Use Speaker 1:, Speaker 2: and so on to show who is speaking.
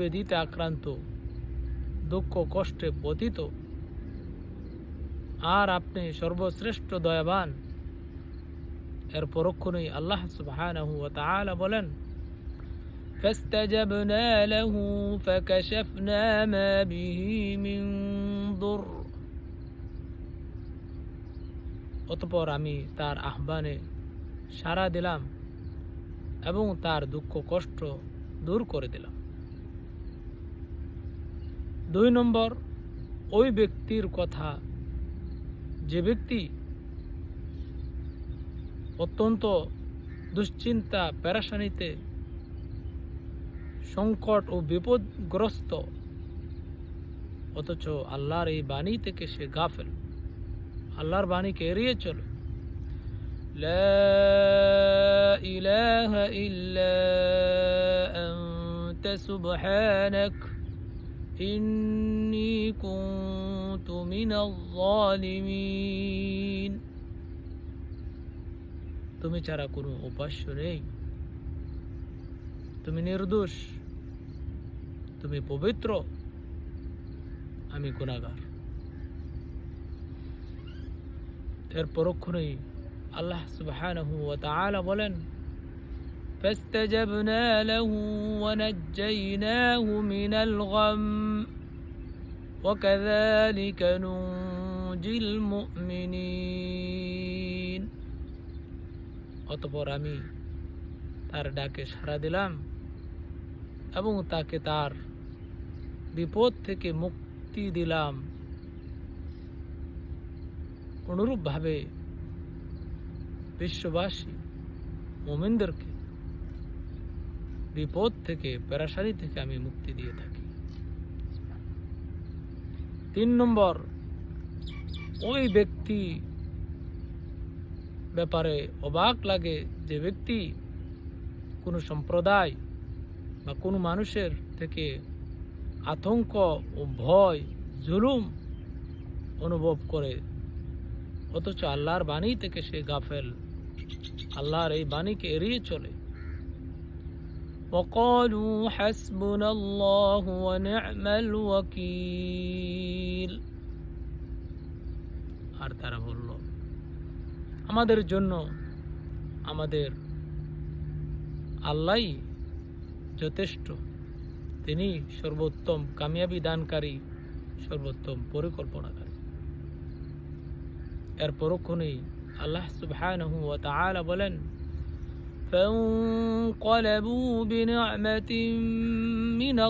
Speaker 1: ব্যাধিতে আক্রান্ত, দুঃখ কষ্টে পতিত, আর আপনি সর্বশ্রেষ্ঠ দয়াবান। এর পরক্ষণেই আল্লাহ সুবহানাহু ওয়া তাআলা বলেন, فاستجبنا له فكشفنا ما به من ضر। অতঃপর আমি তার আহ্বানে সাড়া দিলাম এবং তার দুঃখ কষ্ট দূর করে দিলাম। 2 নম্বর, ওই ব্যক্তির কথা যে ব্যক্তি অত্যন্ত দুশ্চিন্তা পেরেশানিতে, সংকট ও বিপদগ্রস্ত, অথচ আল্লাহর এই বাণী থেকে সে গাফেল, আল্লাহর বাণীকে এড়িয়ে চলে। লা ইলাহা ইল্লা আনতা সুবহানাক ইন্নী কুনতু মিনাজ জালিমিন। তুমি ছাড়া কোনো উপাস্য নেই, তুমি নির্দোষ, তুমি পবিত্র, আমি গুনাহগার। এর পরক্ষণেই আল্লাহ সুবহানাহু ওয়া তাআলা বলেন, فاستجبنا له ونجيناه من الغم وكذلك ننجي المؤمنين। অতঃপর আমি তার ডাকে সাড়া দিলাম এবং তাকে তার বিপদ থেকে মুক্তি দিলাম। অনুরূপভাবে বিশ্ববাসী মুমিনদেরকে বিপদ থেকে, পেরেশানি থেকে আমি মুক্তি দিয়ে থাকি। 3 নম্বর, ওই ব্যক্তি ব্যাপারে অবাক লাগে যে ব্যক্তি কোনো সম্প্রদায় বা কোনো মানুষের থেকে আতঙ্ক ও ভয়, জুলুম অনুভব করে, অথচ আল্লাহর বাণী থেকে সে গাফেল, আল্লাহর এই বাণীকে এড়িয়ে চলে। وقالوا حسبنا الله ونعم الوكيل। আর তারা বলল, আমাদের জন্য আমাদের আল্লাহই যথেষ্ট, তিনি সর্বোত্তম কামিয়াবি দানকারী, সর্বোত্তম পরিকল্পনাকারী। এর পরক্ষণেই আল্লাহ সুবহানাহু ওয়া তাআলা বলেন, فانقلبوا بنعمة من